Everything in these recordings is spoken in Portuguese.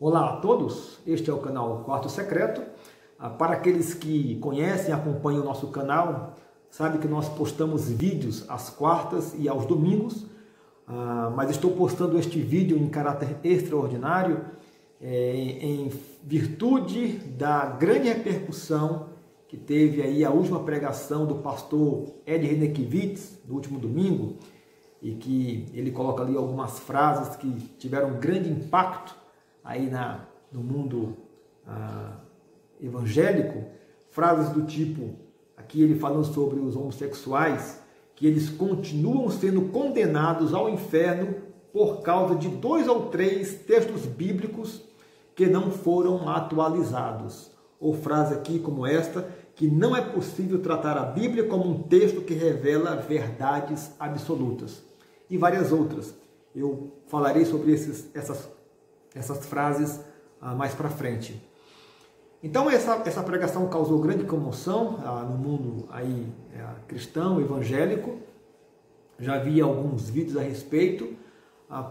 Olá a todos, este é o canal Quarto Secreto. Para aqueles que conhecem e acompanham o nosso canal, sabe que nós postamos vídeos às quartas e aos domingos, mas estou postando este vídeo em caráter extraordinário em virtude da grande repercussão que teve aí a última pregação do pastor Ed Renekiewicz, do último domingo, e que ele coloca ali algumas frases que tiveram grande impacto aí no mundo evangélico, frases do tipo, aqui ele falando sobre os homossexuais, que eles continuam sendo condenados ao inferno por causa de 2 ou 3 textos bíblicos que não foram atualizados. Ou frase aqui como esta, que não é possível tratar a Bíblia como um texto que revela verdades absolutas. E várias outras. Eu falarei sobre essas frases mais para frente. Então essa pregação causou grande comoção no mundo aí, cristão, evangélico. Já vi alguns vídeos a respeito.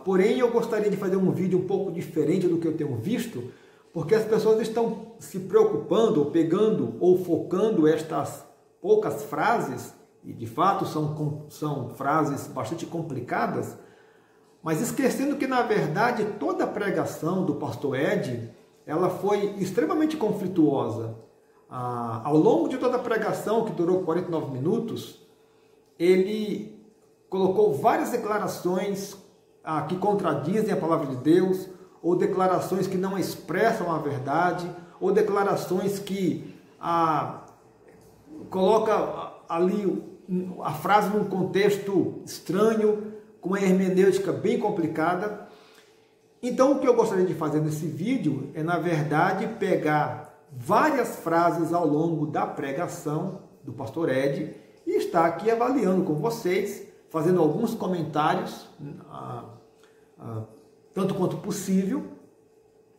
Porém, eu gostaria de fazer um vídeo um pouco diferente do que eu tenho visto, porque as pessoas estão se preocupando, ou pegando, ou focando estas poucas frases, e de fato são frases bastante complicadas, mas esquecendo que, na verdade, toda a pregação do pastor Ed, ela foi extremamente conflituosa. Ao longo de toda a pregação, que durou 49 minutos, ele colocou várias declarações que contradizem a palavra de Deus, ou declarações que não expressam a verdade, ou declarações que coloca ali a frase num contexto estranho, com uma hermenêutica bem complicada. Então, o que eu gostaria de fazer nesse vídeo é, na verdade, pegar várias frases ao longo da pregação do pastor Ed e estar aqui avaliando com vocês, fazendo alguns comentários, tanto quanto possível.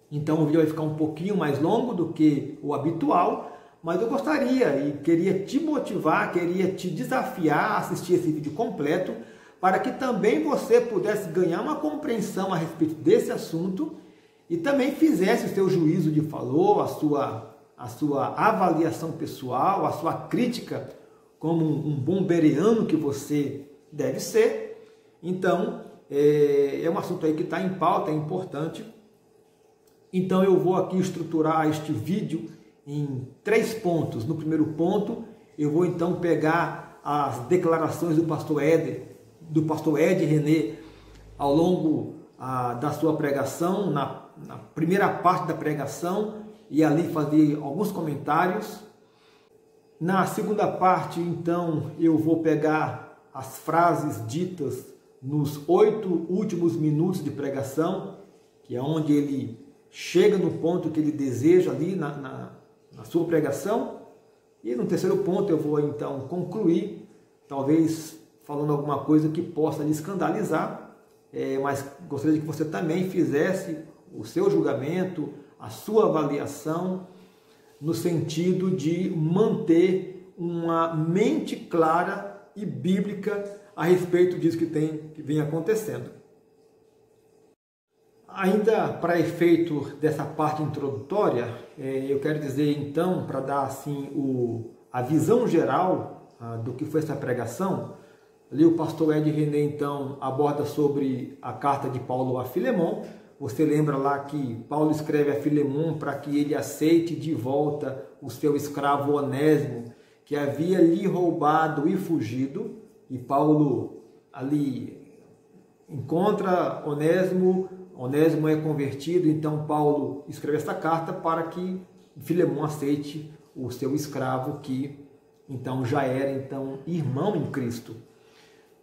Então, o vídeo vai ficar um pouquinho mais longo do que o habitual, mas eu gostaria e queria te motivar, queria te desafiar a assistir esse vídeo completo, para que também você pudesse ganhar uma compreensão a respeito desse assunto e também fizesse o seu juízo de valor, a sua avaliação pessoal, a sua crítica como um bom bereano que você deve ser. Então, é um assunto aí que está em pauta, é importante. Então, eu vou aqui estruturar este vídeo em 3 pontos. No primeiro ponto, eu vou então pegar as declarações do pastor Ed René ao longo da sua pregação, na primeira parte da pregação, e ali fazer alguns comentários. Na segunda parte, então, eu vou pegar as frases ditas nos 8 últimos minutos de pregação, que é onde ele chega no ponto que ele deseja ali na sua pregação. E no terceiro ponto eu vou então concluir, talvez falando alguma coisa que possa lhe escandalizar, mas gostaria de que você também fizesse o seu julgamento, a sua avaliação, no sentido de manter uma mente clara e bíblica a respeito disso que vem acontecendo. Ainda para efeito dessa parte introdutória, eu quero dizer então, para dar assim a visão geral do que foi essa pregação. Ali o pastor Ed René, então, aborda sobre a carta de Paulo a Filemon. Você lembra lá que Paulo escreve a Filemon para que ele aceite de volta o seu escravo Onésimo, que havia lhe roubado e fugido. E Paulo ali encontra Onésimo, Onésimo é convertido, então Paulo escreve essa carta para que Filemon aceite o seu escravo, que então já era irmão em Cristo.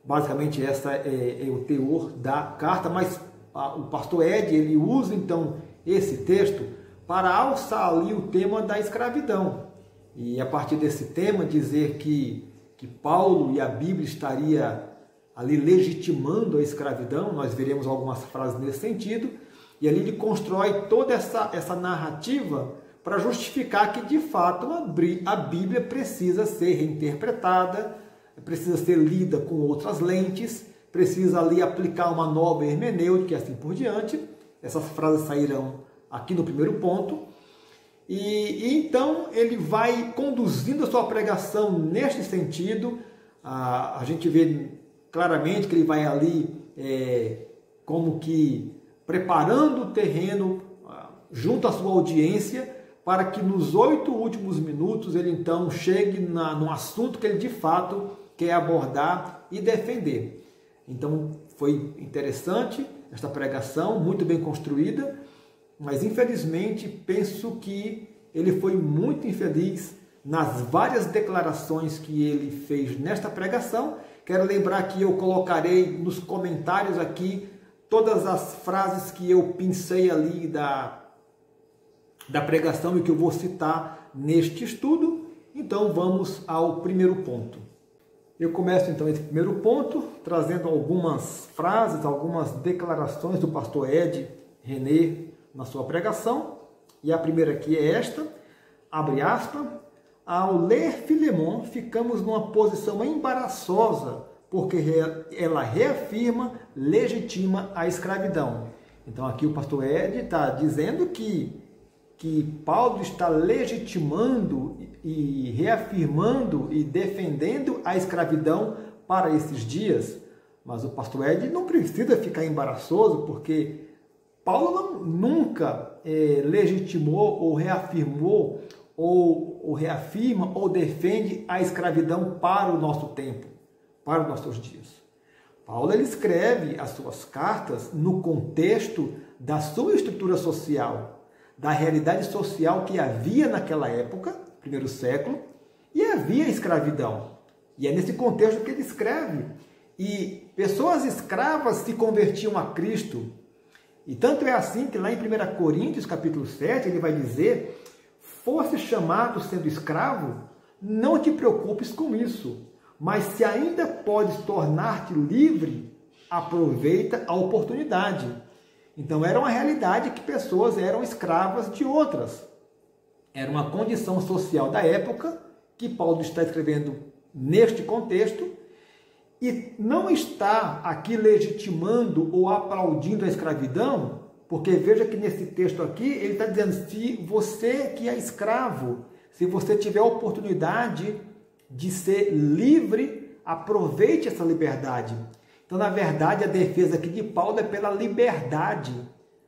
Basicamente, essa é o teor da carta, mas o pastor Ed, ele usa então esse texto para alçar ali o tema da escravidão. E a partir desse tema dizer que Paulo e a Bíblia estaria ali legitimando a escravidão. Nós veremos algumas frases nesse sentido. E ali ele constrói toda essa narrativa para justificar que, de fato, a Bíblia precisa ser reinterpretada, precisa ser lida com outras lentes, precisa ali aplicar uma nova hermenêutica e assim por diante. Essas frases sairão aqui no primeiro ponto. E então ele vai conduzindo a sua pregação neste sentido. A gente vê claramente que ele vai ali como que preparando o terreno junto à sua audiência, para que nos 8 últimos minutos ele então chegue no assunto que ele de fato quer abordar e defender. Então foi interessante esta pregação, muito bem construída, mas infelizmente penso que ele foi muito infeliz nas várias declarações que ele fez nesta pregação. Quero lembrar que eu colocarei nos comentários aqui todas as frases que eu pensei ali da pregação e que eu vou citar neste estudo. Então vamos ao primeiro ponto. Eu começo então esse primeiro ponto trazendo algumas frases, algumas declarações do pastor Ed René na sua pregação. E a primeira aqui é esta, abre aspas: ao ler Filemon, ficamos numa posição embaraçosa, porque ela reafirma, legitima a escravidão. Então aqui o pastor Ed está dizendo que Paulo está legitimando e reafirmando e defendendo a escravidão para esses dias. Mas o pastor Ed não precisa ficar embaraçoso, porque Paulo nunca legitimou ou reafirmou ou reafirma ou defende a escravidão para o nosso tempo, para os nossos dias. Paulo ele escreve as suas cartas no contexto da sua estrutura social, da realidade social que havia naquela época, primeiro século, e havia escravidão. E é nesse contexto que ele escreve. E pessoas escravas se convertiam a Cristo. E tanto é assim que lá em 1 Coríntios, capítulo 7, ele vai dizer: fosse chamado sendo escravo, não te preocupes com isso, mas se ainda podes tornar-te livre, aproveita a oportunidade. Então era uma realidade que pessoas eram escravas de outras. Era uma condição social da época que Paulo está escrevendo neste contexto, e não está aqui legitimando ou aplaudindo a escravidão, porque veja que nesse texto aqui ele está dizendo: se você que é escravo, se você tiver a oportunidade de ser livre, aproveite essa liberdade. Então, na verdade, a defesa aqui de Paulo é pela liberdade,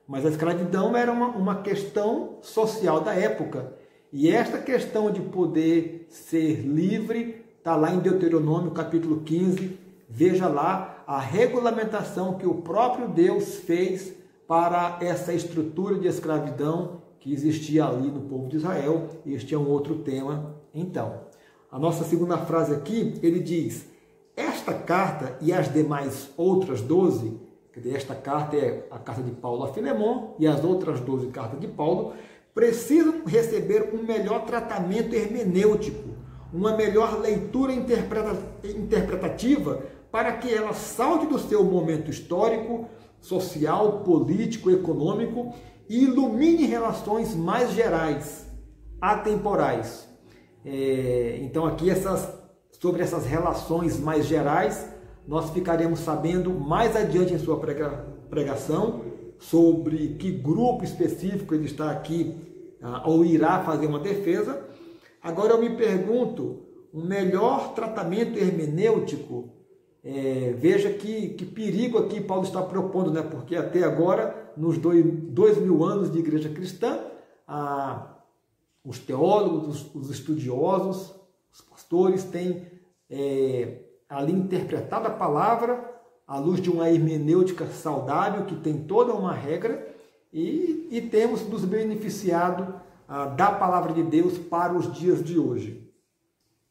mas a escravidão era uma questão social da época. E esta questão de poder ser livre está lá em Deuteronômio capítulo 15. Veja lá a regulamentação que o próprio Deus fez para essa estrutura de escravidão que existia ali no povo de Israel. Este é um outro tema, então. A nossa segunda frase aqui, ele diz: esta carta e as demais outras 12, quer dizer, esta carta é a carta de Paulo a Filemon e as outras 12 cartas de Paulo, precisam receber um melhor tratamento hermenêutico, uma melhor leitura interpretativa, para que ela salte do seu momento histórico, social, político, econômico e ilumine relações mais gerais, atemporais. Então aqui sobre essas relações mais gerais, nós ficaremos sabendo mais adiante em sua pregação sobre que grupo específico ele está aqui ou irá fazer uma defesa. Agora eu me pergunto, um melhor tratamento hermenêutico, veja que perigo aqui Paulo está propondo, né? Porque até agora, nos 2000 anos de igreja cristã, os teólogos, os estudiosos, os pastores têm ali interpretado a palavra à luz de uma hermenêutica saudável, que tem toda uma regra, e temos nos beneficiado da palavra de Deus para os dias de hoje.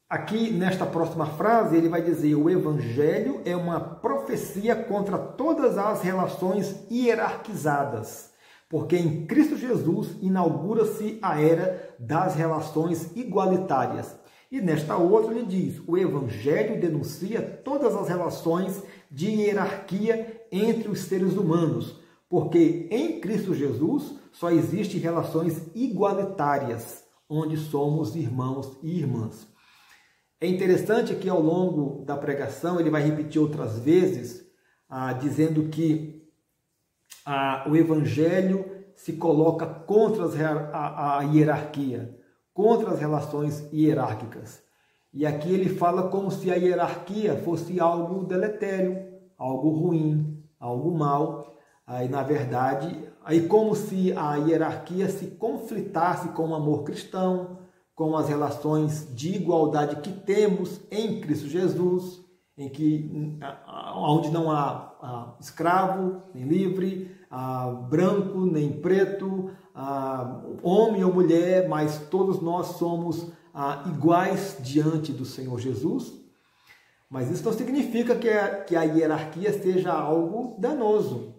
Aqui, nesta próxima frase, ele vai dizer: o Evangelho é uma profecia contra todas as relações hierarquizadas, porque em Cristo Jesus inaugura-se a era das relações igualitárias. E nesta outra ele diz: o Evangelho denuncia todas as relações de hierarquia entre os seres humanos, porque em Cristo Jesus só existem relações igualitárias, onde somos irmãos e irmãs. É interessante que ao longo da pregação ele vai repetir outras vezes, dizendo que o Evangelho se coloca contra a hierarquia, contra as relações hierárquicas. E aqui ele fala como se a hierarquia fosse algo deletério, algo ruim, algo mal. Aí, na verdade, como se a hierarquia se conflitasse com o amor cristão, com as relações de igualdade que temos em Cristo Jesus, onde não há escravo, nem livre, branco, nem preto, homem ou mulher, mas todos nós somos iguais diante do Senhor Jesus. Mas isso não significa que a hierarquia seja algo danoso,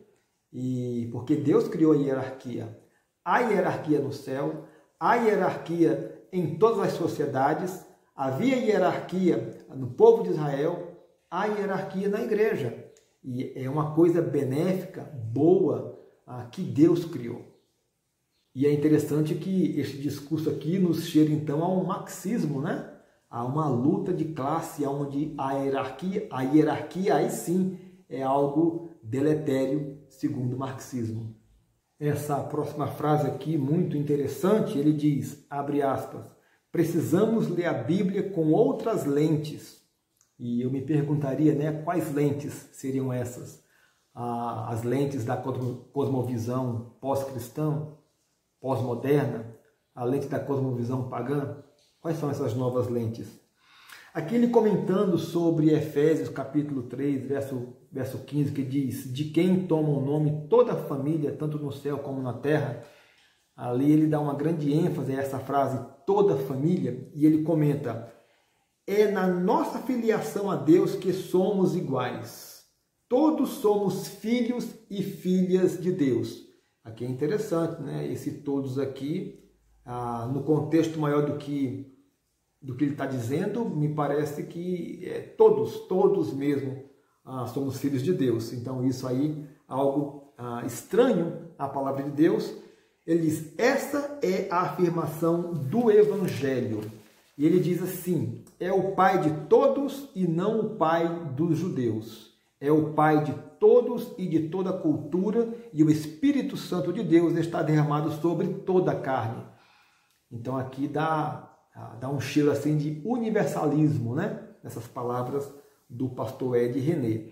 porque Deus criou a hierarquia. Há hierarquia no céu, há hierarquia em todas as sociedades, havia hierarquia no povo de Israel, há hierarquia na igreja. E é uma coisa benéfica, boa, que Deus criou. E é interessante que este discurso aqui nos cheira então a um marxismo, né? A uma luta de classe, onde a hierarquia aí sim é algo deletério, segundo o marxismo. Essa próxima frase aqui, muito interessante, ele diz, abre aspas, precisamos ler a Bíblia com outras lentes. E eu me perguntaria, né, quais lentes seriam essas? As lentes da cosmovisão pós-cristã, pós-moderna, a lente da cosmovisão pagã? Quais são essas novas lentes? Aqui ele comentando sobre Efésios capítulo 3, verso 15, que diz, de quem toma o nome toda a família, tanto no céu como na terra. Ali ele dá uma grande ênfase a essa frase, toda a família, e ele comenta, é na nossa filiação a Deus que somos iguais. Todos somos filhos e filhas de Deus. Aqui é interessante, né? Esse todos aqui, no contexto maior do que ele está dizendo, me parece que todos mesmo somos filhos de Deus. Então isso aí, algo estranho à palavra de Deus. Ele diz, essa é a afirmação do Evangelho. E ele diz assim, é o Pai de todos e não o Pai dos judeus. É o Pai de todos e de toda a cultura, e o Espírito Santo de Deus está derramado sobre toda a carne. Então aqui dá um cheiro assim de universalismo, né? Nessas palavras do pastor Ed René.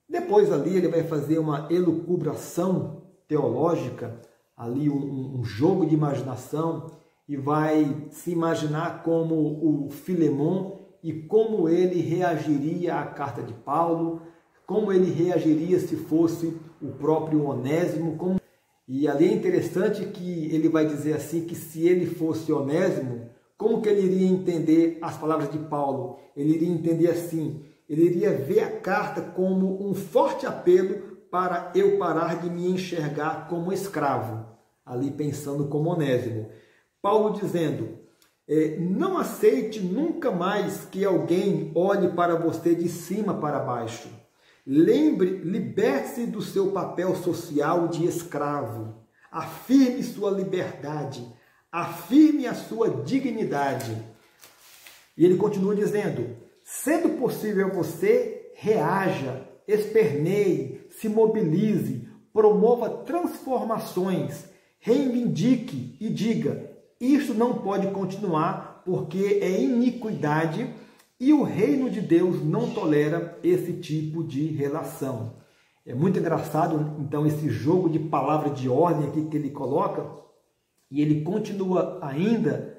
Depois ali ele vai fazer uma elucubração teológica, ali um jogo de imaginação, e vai se imaginar como o Filemon e como ele reagiria à carta de Paulo, como ele reagiria se fosse o próprio Onésimo. E ali é interessante que ele vai dizer assim, que se ele fosse Onésimo, como que ele iria entender as palavras de Paulo? Ele iria entender assim, ele iria ver a carta como um forte apelo para eu parar de me enxergar como escravo, ali pensando como Onésimo. Paulo dizendo, não aceite nunca mais que alguém olhe para você de cima para baixo. Liberte-se do seu papel social de escravo. Afirme sua liberdade. Afirme a sua dignidade. E ele continua dizendo, sendo possível você, reaja, esperneie, se mobilize, promova transformações, reivindique e diga, isto não pode continuar porque é iniquidade e o reino de Deus não tolera esse tipo de relação. É muito engraçado, então, esse jogo de palavra de ordem aqui que ele coloca, e ele continua ainda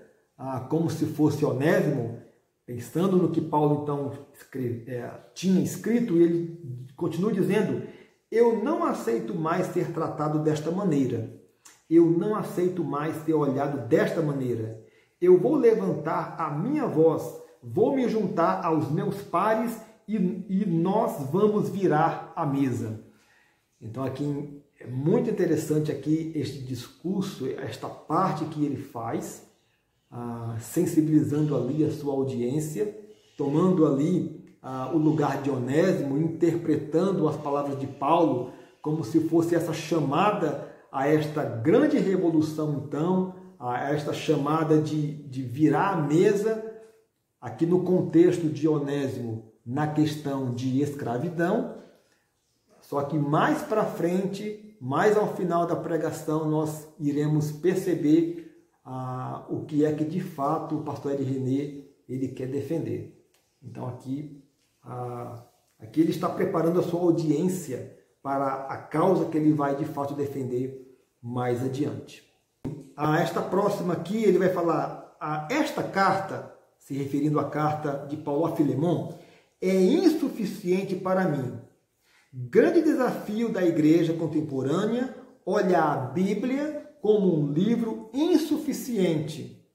como se fosse Onésimo, pensando no que Paulo então tinha escrito, e ele continua dizendo, eu não aceito mais ser tratado desta maneira. Eu não aceito mais ser olhado desta maneira. Eu vou levantar a minha voz, vou me juntar aos meus pares e nós vamos virar a mesa. Então aqui é muito interessante aqui este discurso, esta parte que ele faz, sensibilizando ali a sua audiência, tomando ali o lugar de Onésimo, interpretando as palavras de Paulo como se fosse essa chamada a esta grande revolução, então, a esta chamada de virar a mesa, aqui no contexto de Onésimo, na questão de escravidão. Só que mais para frente, mais ao final da pregação nós iremos perceber o que é que de fato o pastor Ed René ele quer defender. Então aqui ele está preparando a sua audiência para a causa que ele vai de fato defender mais adiante. Esta próxima aqui ele vai falar, esta carta, se referindo à carta de Paulo a Filemon, é insuficiente para mim. Grande desafio da igreja contemporânea olhar a Bíblia como um livro insuficiente.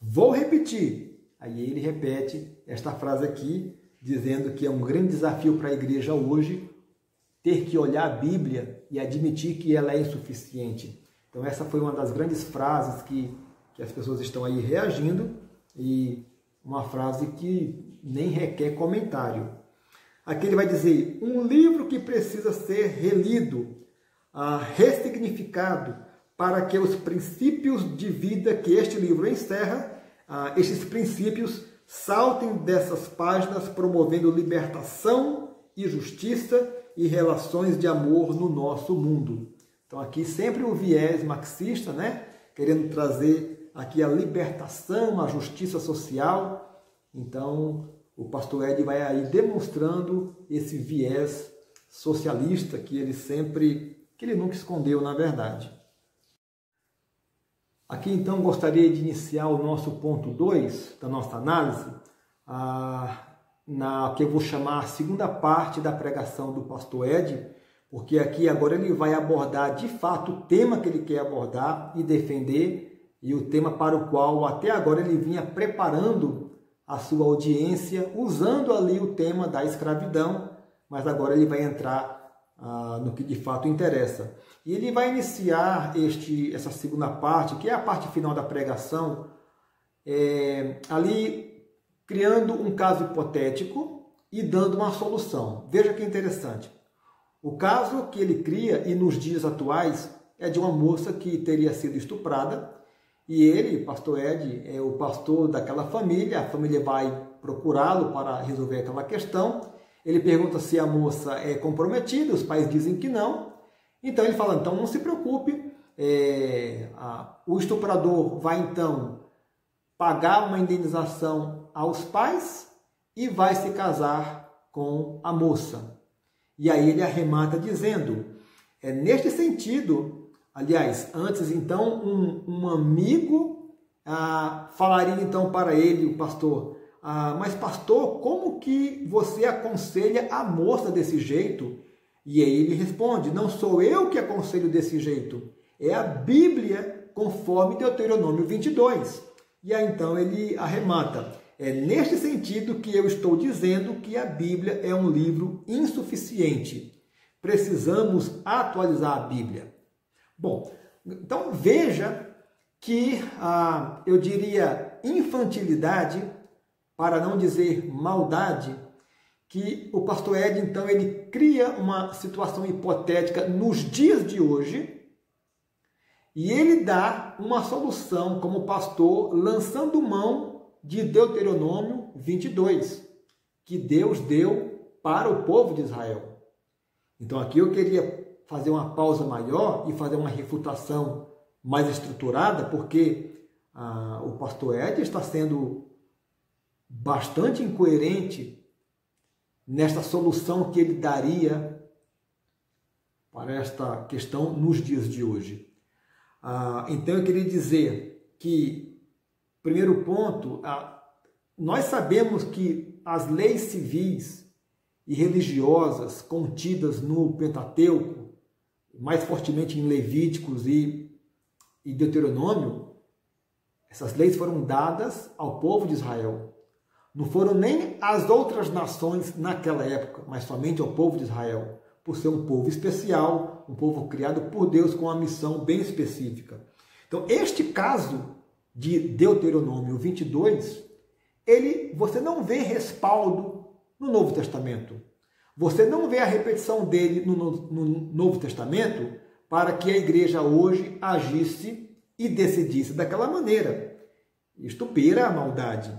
Vou repetir. Aí ele repete esta frase aqui, dizendo que é um grande desafio para a igreja hoje ter que olhar a Bíblia e admitir que ela é insuficiente. Então essa foi uma das grandes frases que as pessoas estão aí reagindo, e uma frase que nem requer comentário. Aqui ele vai dizer, um livro que precisa ser relido, ressignificado, para que os princípios de vida que este livro encerra, estes princípios saltem dessas páginas, promovendo libertação e justiça e relações de amor no nosso mundo. Então aqui sempre o viés marxista, né? Querendo trazer aqui a libertação, a justiça social. Então o pastor Ed vai aí demonstrando esse viés socialista que ele nunca escondeu, na verdade. Aqui então gostaria de iniciar o nosso ponto 2 da nossa análise, que eu vou chamar a segunda parte da pregação do pastor Ed, porque aqui agora ele vai abordar de fato o tema que ele quer abordar e defender, e o tema para o qual até agora ele vinha preparando a sua audiência, usando ali o tema da escravidão, mas agora ele vai entrar no que de fato interessa. E ele vai iniciar essa segunda parte, que é a parte final da pregação, ali criando um caso hipotético e dando uma solução. Veja que interessante. O caso que ele cria, e nos dias atuais, é de uma moça que teria sido estuprada, e ele, pastor Ed, é o pastor daquela família, a família vai procurá-lo para resolver aquela questão. Ele pergunta se a moça é comprometida, os pais dizem que não. Então ele fala, então não se preocupe, o estuprador vai então pagar uma indenização aos pais e vai se casar com a moça. E aí ele arremata dizendo, neste sentido, aliás, antes então um amigo falaria então para ele, o pastor, mas pastor, como que você aconselha a moça desse jeito? E aí ele responde, não sou eu que aconselho desse jeito, é a Bíblia conforme Deuteronômio 22. E aí então ele arremata, é neste sentido que eu estou dizendo que a Bíblia é um livro insuficiente. Precisamos atualizar a Bíblia. Bom, então veja que eu diria infantilidade, para não dizer maldade, que o pastor Ed, então, ele cria uma situação hipotética nos dias de hoje e ele dá uma solução como pastor, lançando mão de Deuteronômio 22, que Deus deu para o povo de Israel. Então aqui eu queria fazer uma pausa maior e fazer uma refutação mais estruturada, porque o pastor Ed está sendo bastante incoerente nesta solução que ele daria para esta questão nos dias de hoje. Então eu queria dizer que, primeiro ponto, nós sabemos que as leis civis e religiosas contidas no Pentateuco, mais fortemente em Levíticos e Deuteronômio, essas leis foram dadas ao povo de Israel. Não foram nem às outras nações naquela época, mas somente ao povo de Israel, por ser um povo especial, um povo criado por Deus com uma missão bem específica. Então, este caso de Deuteronômio 22, você não vê respaldo no Novo Testamento. Você não vê a repetição dele no Novo Testamento para que a igreja hoje agisse e decidisse daquela maneira. Isto beira a maldade.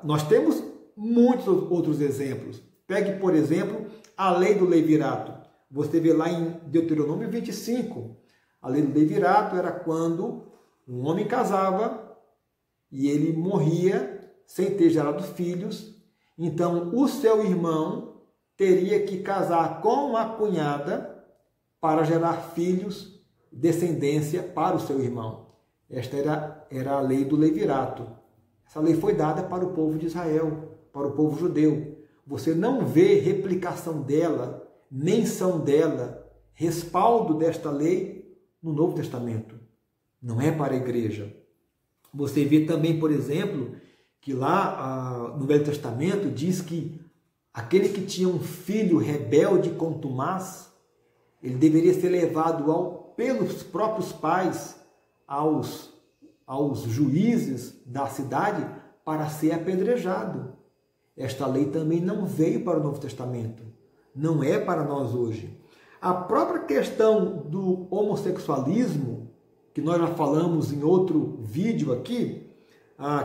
Nós temos muitos outros exemplos. Pegue, por exemplo, a lei do levirato. Você vê lá em Deuteronômio 25, a lei do levirato era quando um homem casava e ele morria sem ter gerado filhos, então o seu irmão teria que casar com a cunhada para gerar filhos, descendência para o seu irmão. Esta era a lei do levirato. Essa lei foi dada para o povo de Israel, para o povo judeu. Você não vê replicação dela, menção dela, respaldo desta lei no Novo Testamento. Não é para a igreja. Você vê também, por exemplo, que lá no Velho Testamento diz que aquele que tinha um filho rebelde e contumaz, ele deveria ser levado pelos próprios pais aos juízes da cidade para ser apedrejado. Esta lei também não veio para o Novo Testamento. Não é para nós hoje. A própria questão do homossexualismo, que nós já falamos em outro vídeo aqui,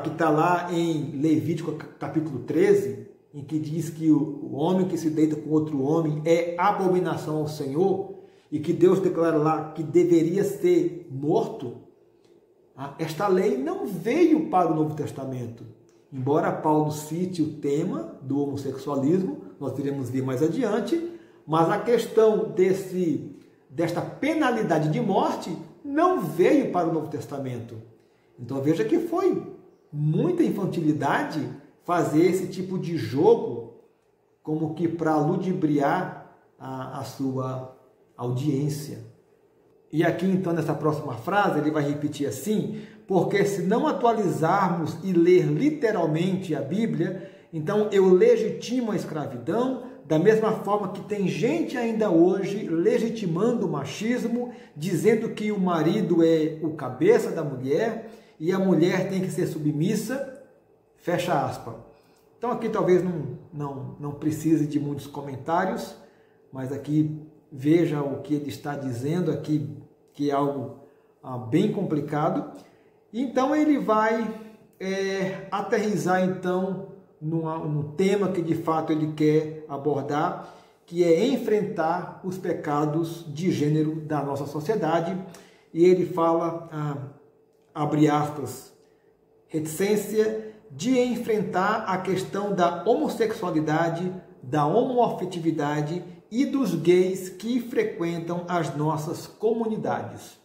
que está lá em Levítico capítulo 13, em que diz que o homem que se deita com outro homem é abominação ao Senhor, e que Deus declara lá que deveria ser morto. Esta lei não veio para o Novo Testamento. Embora Paulo cite o tema do homossexualismo, nós iremos ver mais adiante, mas a questão desta penalidade de morte não veio para o Novo Testamento. Então veja que foi muita infantilidade fazer esse tipo de jogo, como que para ludibriar a sua audiência. E aqui então nessa próxima frase ele vai repetir assim: porque se não atualizarmos e ler literalmente a Bíblia, então eu legitimo a escravidão, da mesma forma que tem gente ainda hoje legitimando o machismo, dizendo que o marido é o cabeça da mulher e a mulher tem que ser submissa, fecha aspas. Então aqui talvez não precise de muitos comentários, mas aqui veja o que ele está dizendo aqui, que é algo bem complicado. Então ele vai aterrissar então no tema que de fato ele quer abordar, que é enfrentar os pecados de gênero da nossa sociedade. E ele fala, abre aspas, reticência de enfrentar a questão da homossexualidade, da homoafetividade e dos gays que frequentam as nossas comunidades.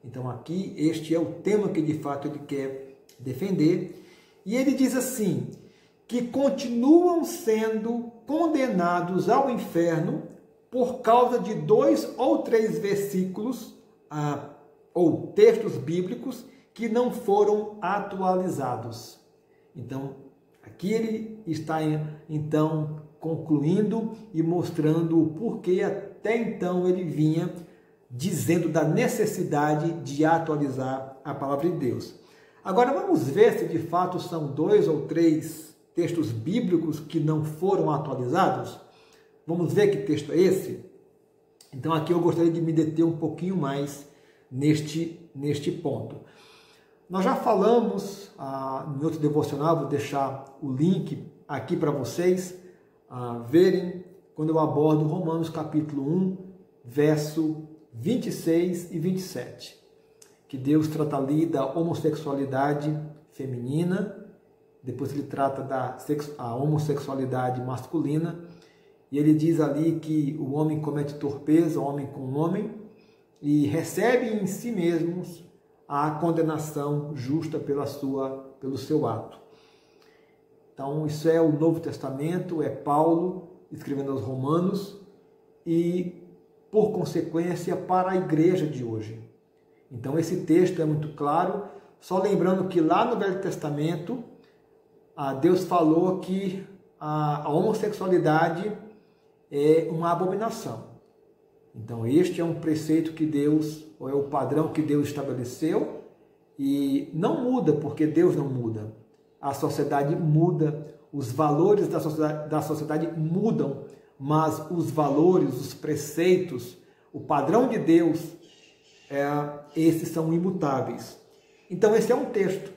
Então aqui este é o tema que de fato ele quer defender. E ele diz assim, que continuam sendo condenados ao inferno por causa de 2 ou 3 versículos ou textos bíblicos que não foram atualizados. Então aqui ele está então concluindo e mostrando o porquê até então ele vinha dizendo da necessidade de atualizar a palavra de Deus. Agora vamos ver se de fato são 2 ou 3 textos bíblicos que não foram atualizados. Vamos ver que texto é esse? Então aqui eu gostaria de me deter um pouquinho mais neste ponto. Nós já falamos no outro devocional, vou deixar o link aqui para vocês verem, quando eu abordo Romanos capítulo 1, verso 26 e 27, que Deus trata ali da homossexualidade feminina, depois ele trata da homossexualidade masculina, e ele diz ali que o homem comete torpeza, homem com homem, e recebe em si mesmos a condenação justa pelo seu ato. Então isso é o Novo Testamento, é Paulo escrevendo aos Romanos e, por consequência, para a igreja de hoje. Então esse texto é muito claro, só lembrando que lá no Velho Testamento, Deus falou que a homossexualidade é uma abominação. Então este é um preceito que Deus, ou é o padrão que Deus estabeleceu, e não muda porque Deus não muda. A sociedade muda, os valores da sociedade mudam, mas os valores, os preceitos, o padrão de Deus, esses são imutáveis. Então esse é um texto.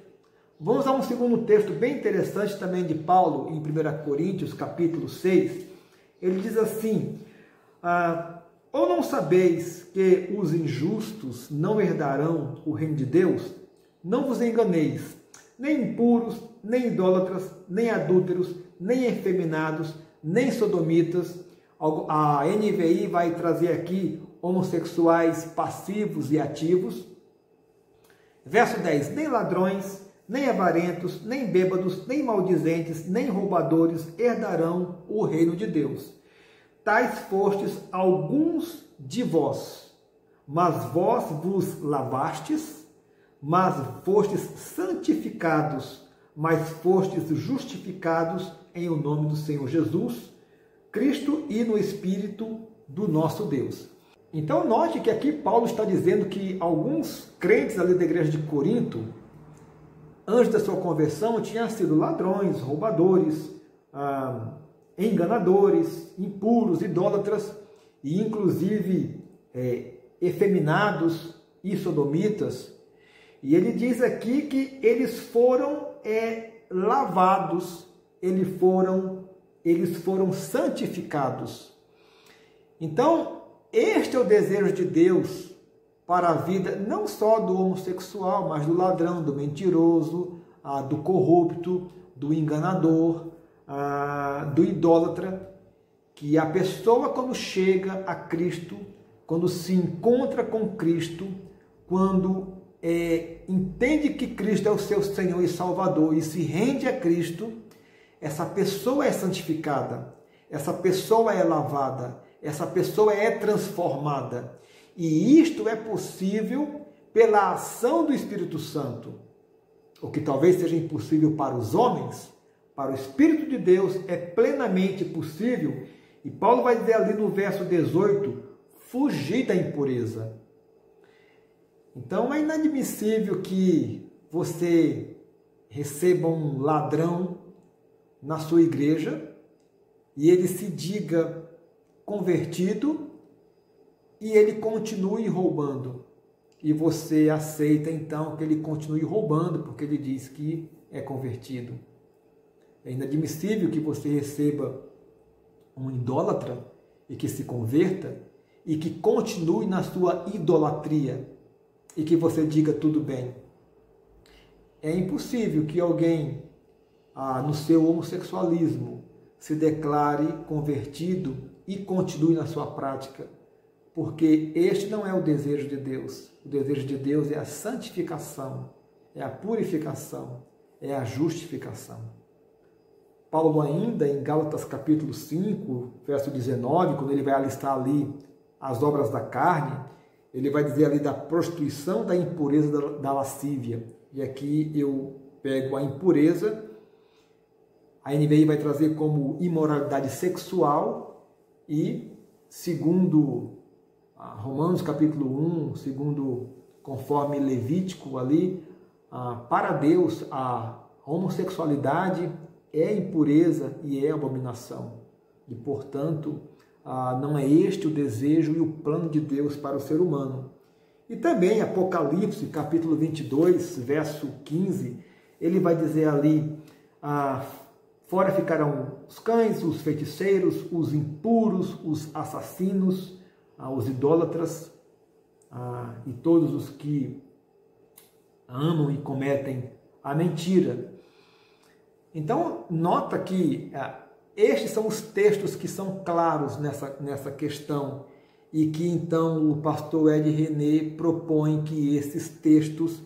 Vamos a um segundo texto bem interessante também de Paulo, em 1 Coríntios, capítulo 6. Ele diz assim, Ou não sabeis que os injustos não herdarão o reino de Deus? Não vos enganeis, nem impuros, nem idólatras, nem adúlteros, nem efeminados, nem sodomitas. A NVI vai trazer aqui homossexuais passivos e ativos. Verso 10, nem ladrões, nem avarentos, nem bêbados, nem maldizentes, nem roubadores herdarão o reino de Deus. Tais fostes alguns de vós, mas vós vos lavastes, mas fostes santificados, mas fostes justificados em o nome do Senhor Jesus Cristo e no Espírito do nosso Deus. Então note que aqui Paulo está dizendo que alguns crentes ali da igreja de Corinto, antes da sua conversão, tinham sido ladrões, roubadores, enganadores, impuros, idólatras e inclusive efeminados e sodomitas. E ele diz aqui que eles foram lavados, eles foram santificados. Então, este é o desejo de Deus para a vida, não só do homossexual, mas do ladrão, do mentiroso, do corrupto, do enganador, do idólatra, que a pessoa, quando chega a Cristo, quando se encontra com Cristo, quando entende que Cristo é o seu Senhor e Salvador e se rende a Cristo, essa pessoa é santificada, essa pessoa é lavada, essa pessoa é transformada. E isto é possível pela ação do Espírito Santo. O que talvez seja impossível para os homens, para o Espírito de Deus é plenamente possível. E Paulo vai dizer ali no verso 18, fugir da impureza. Então é inadmissível que você receba um ladrão na sua igreja e ele se diga convertido e ele continue roubando. E você aceita então que ele continue roubando porque ele diz que é convertido. É inadmissível que você receba um idólatra e que se converta e que continue na sua idolatria e que você diga tudo bem. É impossível que alguém no seu homossexualismo se declare convertido e continue na sua prática, porque este não é o desejo de Deus. O desejo de Deus é a santificação, é a purificação, é a justificação. Paulo ainda em Gálatas capítulo 5, verso 19, quando ele vai alistar ali as obras da carne, ele vai dizer ali da prostituição, da impureza, da lascívia. E aqui eu pego a impureza, a NVI vai trazer como imoralidade sexual e, segundo Romanos capítulo 1, segundo conforme Levítico ali, para Deus a homossexualidade é impureza e é abominação. E, portanto, não é este o desejo e o plano de Deus para o ser humano. E também Apocalipse, capítulo 22, verso 15, ele vai dizer ali, fora ficarão os cães, os feiticeiros, os impuros, os assassinos, os idólatras e todos os que amam e cometem a mentira. Então, nota que estes são os textos que são claros nessa questão e que então o pastor Ed René propõe que esses textos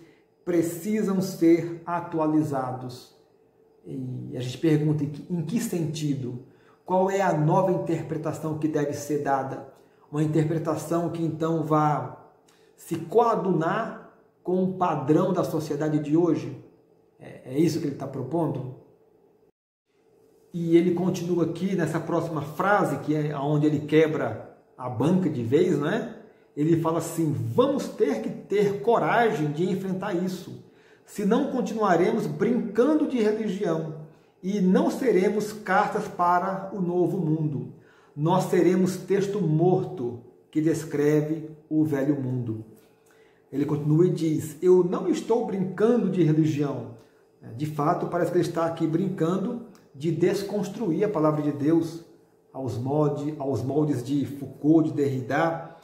precisam ser atualizados. E a gente pergunta em que sentido? Qual é a nova interpretação que deve ser dada? Uma interpretação que então vá se coadunar com o padrão da sociedade de hoje? É isso que ele está propondo? E ele continua aqui nessa próxima frase, que é onde ele quebra a banca de vez, não é? Ele fala assim, vamos ter que ter coragem de enfrentar isso, senão continuaremos brincando de religião e não seremos cartas para o novo mundo. Nós seremos texto morto que descreve o velho mundo. Ele continua e diz, eu não estou brincando de religião. De fato, parece que ele está aqui brincando de desconstruir a palavra de Deus, aos moldes de Foucault, de Derrida.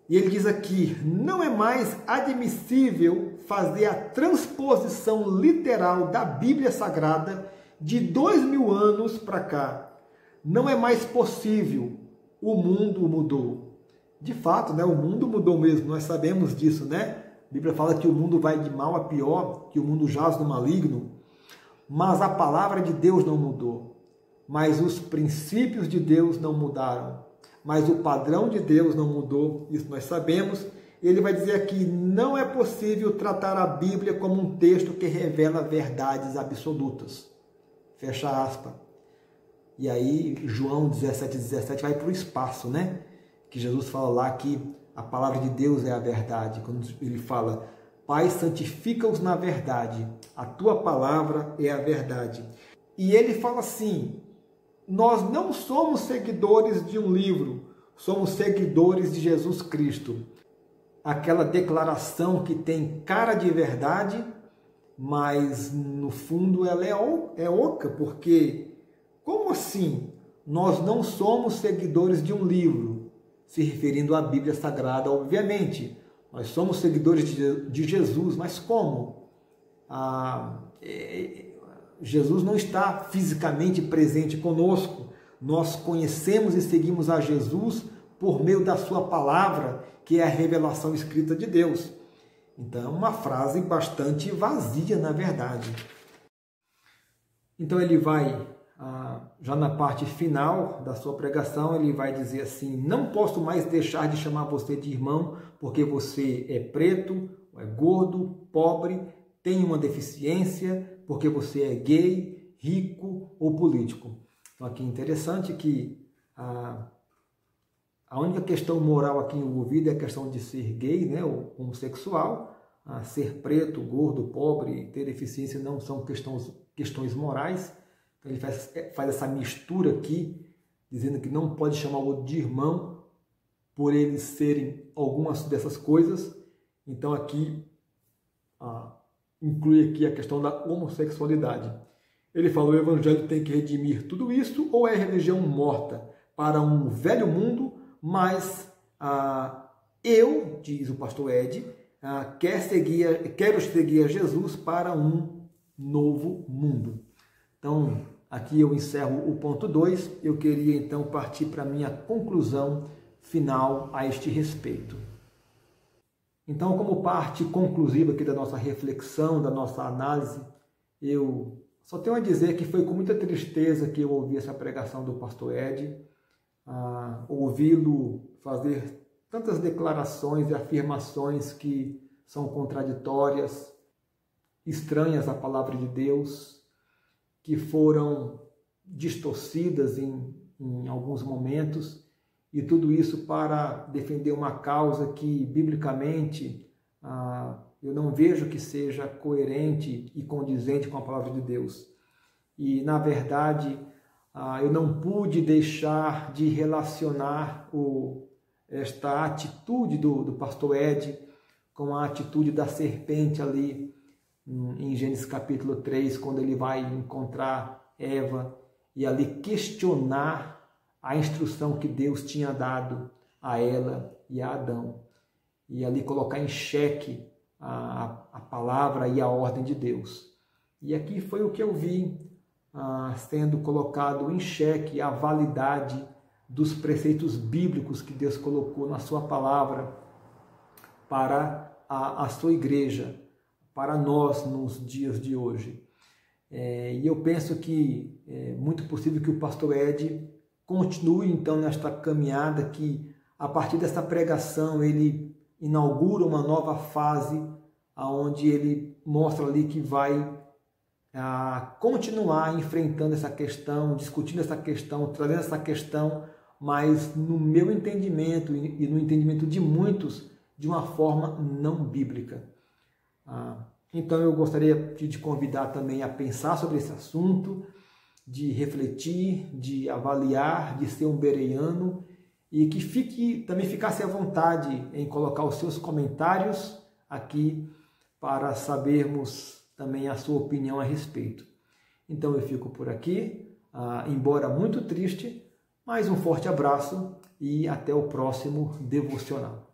E ele diz aqui: não é mais admissível fazer a transposição literal da Bíblia Sagrada de 2000 anos para cá. Não é mais possível. O mundo mudou. De fato, né, o mundo mudou mesmo, nós sabemos disso, né? A Bíblia fala que o mundo vai de mal a pior, que o mundo jaz no maligno, mas a palavra de Deus não mudou. Mas os princípios de Deus não mudaram. Mas o padrão de Deus não mudou, isso nós sabemos. Ele vai dizer aqui: não é possível tratar a Bíblia como um texto que revela verdades absolutas. Fecha aspas. E aí João 17:17 vai para o espaço, né? Que Jesus fala lá que a palavra de Deus é a verdade. Quando ele fala: Pai, santifica-os na verdade, a tua palavra é a verdade. E ele fala assim: nós não somos seguidores de um livro, somos seguidores de Jesus Cristo. Aquela declaração que tem cara de verdade, mas no fundo ela é oca, porque como assim? Nós não somos seguidores de um livro, se referindo à Bíblia Sagrada, obviamente. Nós somos seguidores de Jesus, mas como? Jesus não está fisicamente presente conosco. Nós conhecemos e seguimos a Jesus por meio da sua palavra, que é a revelação escrita de Deus. Então, é uma frase bastante vazia, na verdade. Então, ele vai, já na parte final da sua pregação, ele vai dizer assim: não posso mais deixar de chamar você de irmão, porque você é preto, é gordo, pobre, tem uma deficiência, porque você é gay, rico ou político. Então, aqui é interessante que a única questão moral aqui envolvida é a questão de ser gay, né, ou homossexual. Ser preto, gordo, pobre, ter deficiência não são questões morais. Então ele faz essa mistura aqui, dizendo que não pode chamar o outro de irmão por eles serem algumas dessas coisas. Então aqui inclui aqui a questão da homossexualidade. Ele falou: o evangelho tem que redimir tudo isso, ou é religião morta para um velho mundo, mas eu, diz o pastor Ed, quero seguir a Jesus para um novo mundo. Então, aqui eu encerro o ponto 2. Eu queria então partir para a minha conclusão final a este respeito. Então, como parte conclusiva aqui da nossa reflexão, da nossa análise, eu só tenho a dizer que foi com muita tristeza que eu ouvi essa pregação do pastor Ed, ouvi-lo fazer tantas declarações e afirmações que são contraditórias, estranhas à palavra de Deus, que foram distorcidas em alguns momentos, e tudo isso para defender uma causa que, biblicamente, eu não vejo que seja coerente e condizente com a palavra de Deus. E, na verdade, eu não pude deixar de relacionar esta atitude do pastor Ed com a atitude da serpente ali em Gênesis capítulo 3, quando ele vai encontrar Eva e ali questionar a instrução que Deus tinha dado a ela e a Adão, e ali colocar em xeque a palavra e a ordem de Deus. E aqui foi o que eu vi sendo colocado em xeque, a validade dos preceitos bíblicos que Deus colocou na sua palavra para a sua igreja, para nós nos dias de hoje. E eu penso que é muito possível que o pastor Ed continue então nesta caminhada, que a partir dessa pregação ele inaugura uma nova fase, onde ele mostra ali que vai continuar enfrentando essa questão, discutindo essa questão, trazendo essa questão, mas no meu entendimento e no entendimento de muitos, de uma forma não bíblica. Então eu gostaria de te convidar também a pensar sobre esse assunto, de refletir, de avaliar, de ser um bereano, e que também ficasse à vontade em colocar os seus comentários aqui para sabermos também a sua opinião a respeito. Então eu fico por aqui, embora muito triste, Mais um forte abraço e até o próximo devocional.